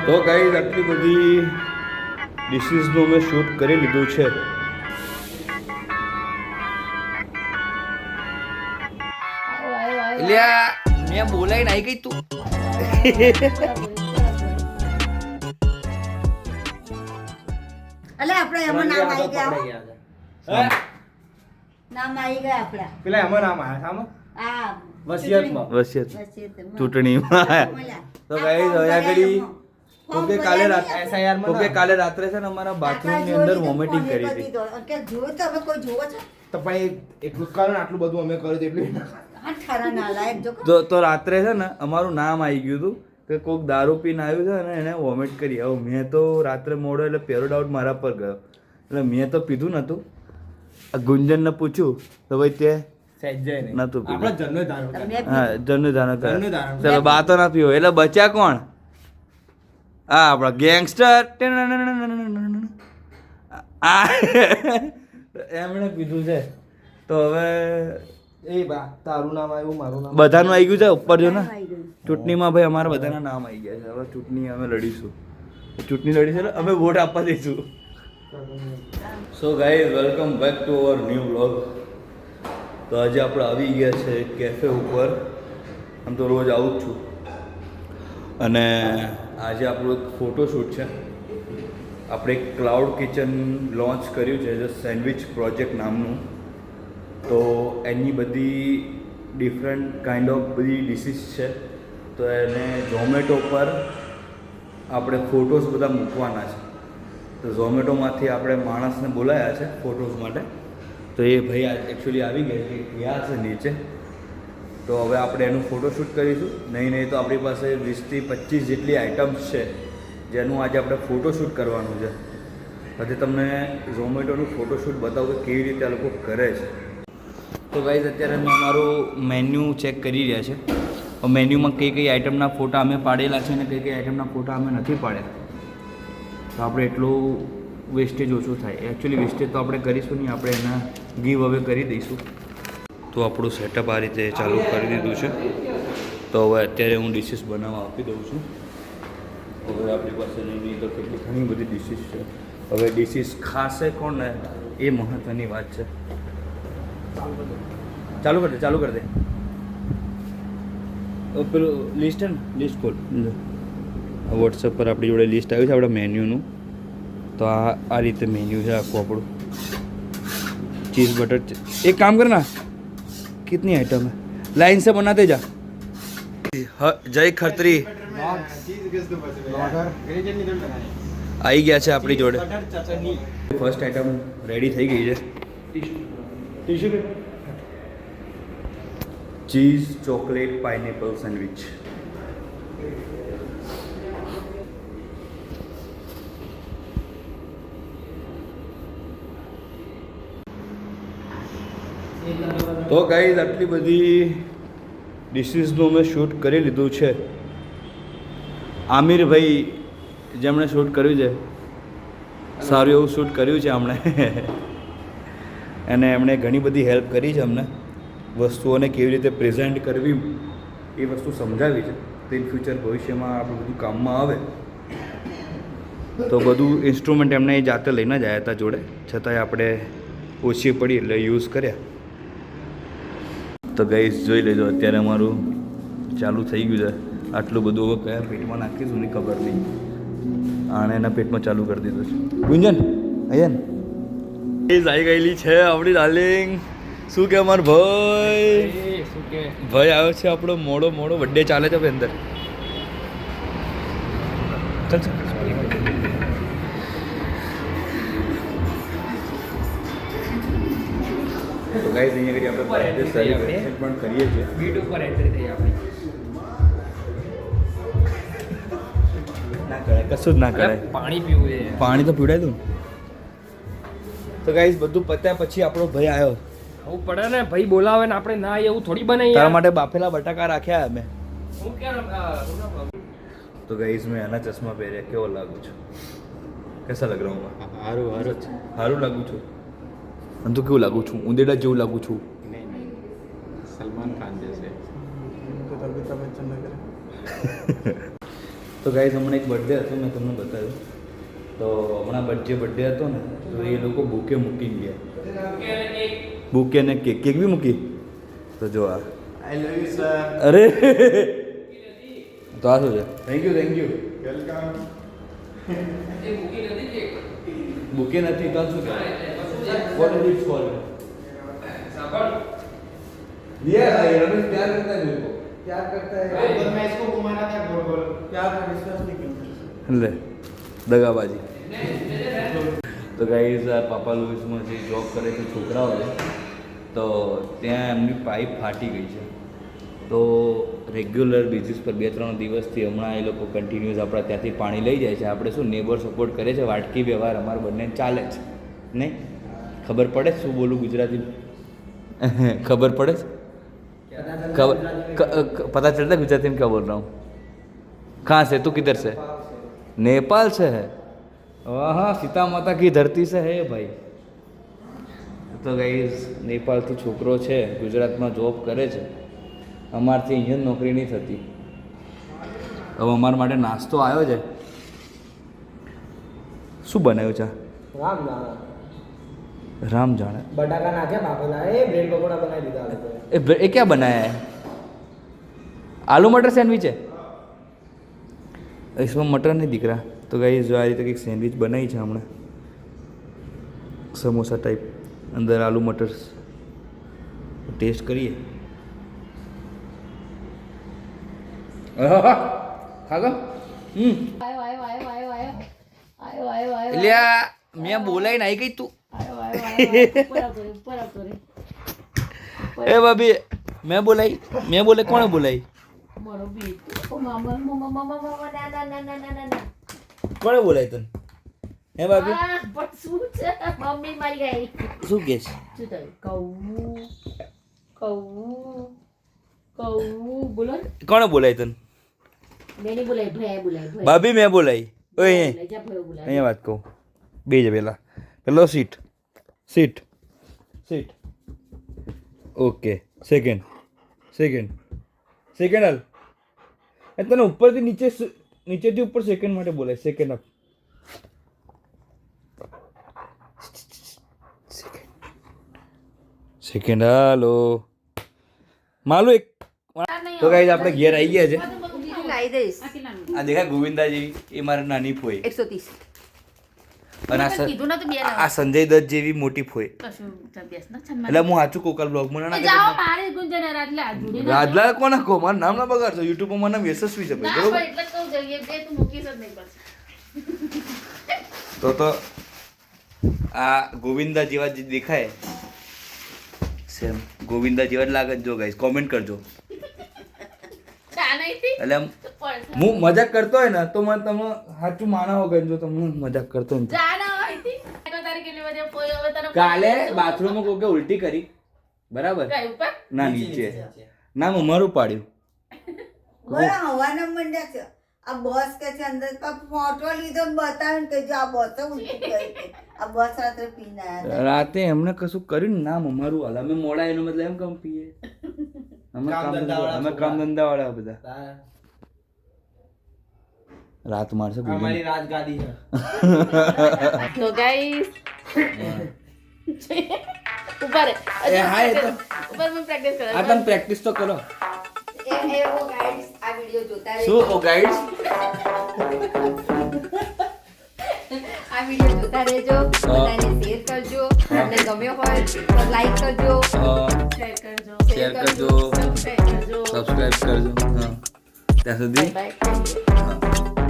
તો ગાઈઝ આટલી બધી ડિશિસનું મેં શૂટ કરી લીધું છે. લ્યા મેં બોલાઈ નાઈ ગઈ તું. અલે આપણે એમાં નામ આવી ગયા. નામ આવી ગયા આપણા. પેલા એમાં નામ આયા સામો આ વસિયતમાં. વસિયત વસિયતમાં. ચૂંટણીમાં તો ગાઈઝ હવે આગળ ઓકે કાલે રાત્રે SIR માં ઓકે કાલે રાત્રે છે ને અમારા બાથરૂમની અંદર વોમિટિંગ કરી હતી. કે જોયું તો હવે કોઈ જોવો છે? તો ભાઈ એટલું જ કારણ આટલું બધું અમે કર્યું એટલું આ ઠારા નાલાયક જો. તો રાત્રે છે ને અમારું નામ આવી ગયું હતું કે કોઈક દારૂ પીને આવ્યું છે ને એને વોમિટ કરી. હવે મેં તો રાત્રે મોડો એટલે પહેલો ડાઉટ મારા પર ગયો એટલે મેં તો પીધું નહોતું. ગુંજનને પૂછ્યું તો ભાઈ તે સહેજે નહીં નહોતું પીધું. આપણે જન્નો ધારો તમે હા જનનું ધારણ જનનું કરે. ધારણ. ચાલો બા તો ના પીવો એટલે બચ્યા કોણ? હા આપણા ગેંગસ્ટર એમણે પીધું છે. તો હવે એ બા તારું નામ આવ્યું મારું નામ બધાનું આવી ગયું છે ઉપર જો ને. આવી ગયું. ચૂંટણીમાં ભાઈ અમારા બધાના નામ આવી ગયા છે. હવે ચૂંટણી અમે લડીશું. ચૂંટણી લડીશું એટલે અમે વોટ આપવા દઈશું. So guys welcome back to our new vlog. તો આજે આપણે આવી ગયા છે કેફે ઉપર. આમ તો રોજ આવું જ છું. અને આજે આપણું એક ફોટોશૂટ છે. આપણે એક ક્લાઉડ કિચન લોન્ચ કર્યું છે જે સેન્ડવિચ પ્રોજેક્ટ નામનું. તો એની બધી ડિફરન્ટ કાઇન્ડ ઓફ બધી ડિશિસ છે. તો એને ઝોમેટો પર આપણે ફોટોસ બધા મૂકવાના છે. તો ઝોમેટોમાંથી આપણે માણસને બોલાયા છે ફોટોસ માટે. તો એ ભાઈ એકચ્યુઅલી આવી ગયા છે નીચે. તો હવે આપણે એનું ફોટોશૂટ કરીશું. નહીં તો આપણી પાસે 20થી 25 જેટલી આઇટમ્સ છે જેનું આજે આપણે ફોટોશૂટ કરવાનું છે. પછી તમને ઝોમેટોનું ફોટોશૂટ બતાવું કે કેવી રીતે આ લોકો કરે છે. તો ગાઈઝ અત્યારે અમે અમારું મેન્યુ ચેક કરી રહ્યા છે. મેન્યુમાં કઈ કઈ આઇટમના ફોટા અમે પાડેલા છે અને કઈ કઈ આઇટમના ફોટા અમે નથી પાડ્યા. તો આપણે એટલું વેસ્ટેજ ઓછું થાય. એકચ્યુઅલી વેસ્ટેજ તો આપણે કરીશું નહીં, આપણે એના ગીવ હવે કરી દઈશું. તો આપણું સેટઅપ આ રીતે ચાલુ કરી દીધું છે. તો હવે અત્યારે હું ડિશિસ બનાવવા આપી દઉં છું. હવે આપણી પાસે નહીં તો કેટલી ઘણી બધી ડિશિસ છે. હવે ડિશિસ ખાશે કોણ ને એ મહત્ત્વની વાત છે. ચાલુ કરી દે પેલું લિસ્ટ છે ને લિસ્ટ ખોલ. વોટ્સઅપ પર આપણી જોડે લિસ્ટ આવ્યું છે આપણા મેન્યુનું. તો આ રીતે મેન્યુ છે આખું આપણું. चीज़ बटर एक काम करना कितनी आइटम है लाइन से बनाते जा. જય ખત્રી આવી ગયા છે આપણી જોડે. ફર્સ્ટ આઈટમ રેડી થઈ ગઈ છે. Cheese chocolate pineapple sandwich. તો ગાઈઝ આટલી બધી ડિશિસનું મેં શૂટ કરી લીધું છે. આમિરભાઈ જેમણે શૂટ કર્યું છે સારું એવું શૂટ કર્યું છે એમણે. અને એમણે ઘણી બધી હેલ્પ કરી છે અમને. વસ્તુઓને કેવી રીતે પ્રેઝન્ટ કરવી એ વસ્તુ સમજાવી છે. તો ઇન ફ્યુચર ભવિષ્યમાં આપણું બધું કામમાં આવે. તો બધું ઇન્સ્ટ્રુમેન્ટ એમને એ જાતે લઈને જ આવ્યા હતા જોડે. છતાંય આપણે ઓછી પડી એટલે યુઝ કર્યા. તો ગાઈસ જોઈ લેજો અત્યારે અમારું ચાલુ થઈ ગયું છે. આટલું બધું હવે કયા પેટમાં નાખીશું નહીં ખબર નહીં. આણે એના પેટમાં ચાલુ કરી દીધું છે. ગુંજન અયન એ આવી ગયેલી છે આપણી ડાર્લિંગ. શું કે અમાર ભાઈ ભાઈ આવ્યો છે આપણો મોડો બર્થડે ચાલે છે ભાઈ અંદર. ચાલ ચાલ તો ગાઈસ અહીંયા કરી આપણે બર્થડે સેલિબ્રેશન પણ કરીએ છીએ. બીટ ઉપર એન્ટ્રી થઈ આપણી. ના કરાય કશું જ ના કરાય. પાણી પીવું છે. પાણી તો પીવડાવી દઉં. તો ગાઈસ બધું પત્યા પછી આપણો ભાઈ આવ્યો. આવું પડે ને ભાઈ બોલાવે ને આપણે ના એવું થોડી બનાવી. તારા માટે બાફેલા બટાકા રાખ્યા અમે. હું ક્યાં તો ગાઈસ મેં આના ચશ્મા પહેર્યા. કેવો લાગુ છું? કેસા લગ રહા હું? સારું લાગુ છું. અને તું કેવું લાગુ છું? ઉંદેડા જેવું લાગુ છું. સલમાન ખાન જैसे તો ગાઈઝ હમણાં એક બર્થડે હતો મેં તમને બતાવ્યું. તો હમણાં જે બર્થડે હતો ને તો એ લોકો બુકે મૂકી ગયા. બુકે ને કેક બી મૂકી. તો જો આ આઈ લવ યુ સર. અરે તો આ શું છે? Thank you welcome. બુકે નથી તો શું કહેવાય? What is it cold? दिया है रमेश प्यार करता है मेरे को. प्यार करता है तो मैं इसको घुमाना था गोल गोल. प्यार का विश्वास नहीं करता. ले દગાબાજી. તો ગાઈઝ આ પાપા લુઈસમાં જે જોબ કરે છે છોકરાઓ છે તો ત્યાં એમની પાઇપ ફાટી ગઈ છે. તો રેગ્યુલર બેઝિસ પર 2-3 દિવસથી હમણાં એ લોકો કન્ટિન્યુઅસ આપણા ત્યાંથી પાણી લઈ જાય છે. આપણે શું નેબર સપોર્ટ કરે છે, વાટકી વ્યવહાર અમારા બંને ચાલે છે નહીં. ખબર પડે શું બોલું ગુજરાતી? खबर पड़े? पता चलता है गुजराती में क्या बोल रहा हूँ. कहाँ से? तू किधर से? नेपाल से है. हाँ सीता माता की धरती से है भाई. તો ગાઈઝ નેપાળથી છોકરો છે ગુજરાતમાં જોબ કરે છે. અમારથી અહીંયા નોકરી નહીં થતી. હવે અમારા માટે નાસ્તો આવ્યો છે. શું બનાવ્યું છે? राम जाने. बटाका नाखे बापेला ए ब्रेड पकोड़ा बनाई दीदा लोगोए. ये क्या बनाया है? आलू मटर सैंडविच है. इसमें मटर नहीं दिख रहा. तो गाइस जो आ रही एक सैंडविच बनाई है हमने समोसा टाइप, अंदर आलू मटर. टेस्ट करिए. खागा मैं बोला ही नहीं कहीं तू. ए भाभी मैं बोले कौन बोलाई? કોણે બોલાય તને? હે ભાભી મમ્મી મારી ગઈ. શું કે છે? શું થયું? કૌ બોલો. કોણે બોલાય તને? મેં નહીં બોલાય, ભાઈ બોલાય. ભાભી મેં બોલાઈ. ઓય બોલાય. અહીંયા વાત કહું. બે જ પેલો સીટ. ઓકે સેકન્ડ હાલ. એ તને ઉપરથી નીચેથી ઉપર સેકન્ડ માટે બોલાય. Second up. સેકન્ડ હાલો માલું એક. તો ગાઈઝ આપણે ઘેર આવી ગયા છે. લાવી દઈશ. આ દેખા ગોવિંદાજી એ મારા નાની ફોઈ. 130. અને કીધું નતું બે આ સંજય દત્ત જેવી મોટી ફોઈ. કશું બેસ ના એટલે હું સાચું કોકલ બ્લોગમાં ના જાઓ મારે ગુંજન રાજલા જોડી રાજલા કોને કહો? મારું નામ ના બગાડશો. યુટ્યુબ પર નામ યશસ્વી છે ભાઈ, બરોબર? એટલે કહું જઈએ બે તું મૂકીશ જ નહીં બસ. તો આ ગોવિંદા જેવા જે દેખાય સેમ ગોવિંદા જેવા જ લાગે. જો ગાઈસ કોમેન્ટ કરજો. ચા નહીં પી? એટલે હું મજાક કરતો હોય ને તો મને તમે સાચું માનાવો ગયો. તમે મજાક કરતો હોય ને ચા ના હોય તી તારી કેટલી બજે પોઈ હવે તને કાલે બાથરૂમમાં કોકે ઉલટી કરી, બરાબર? કઈ ઉપર ના નીચે. ના મારું પાડ્યું. બોલા હવાના મંડ્યા છે. આ બસ કે છે અંદર ફોટો લીધો ને બતાવીને કે જો આ બસ ઉલટી ગઈ છે. આ બસ રાત્રે પીને આયા રાતે એમને કશું કર્યું ને નામ અમારું હાલ. અમે મોડા એનો મતલબ એમ કેમ પીએ? અમે કામ ધંધા વાળા બધા. રાત મારશે हमारी राजगादी है. તો ગાઈસ ઉપર હા એ તો ઉપર મેં પ્રેક્ટિસ કરું. આ તમે પ્રેક્ટિસ તો કરો. એ વો ગાઈસ આ વિડિયો જોતા રહેજો. શું ઓ ગાઈડ્સ? આ વિડિયો જોતા રહેજો, બધાને શેર કરજો, અને ગમ્યો હોય તો લાઈક કરજો, શેર કરજો, સબસ્ક્રાઇબ કરજો. હા ત્યાં સુધી બાય બાય.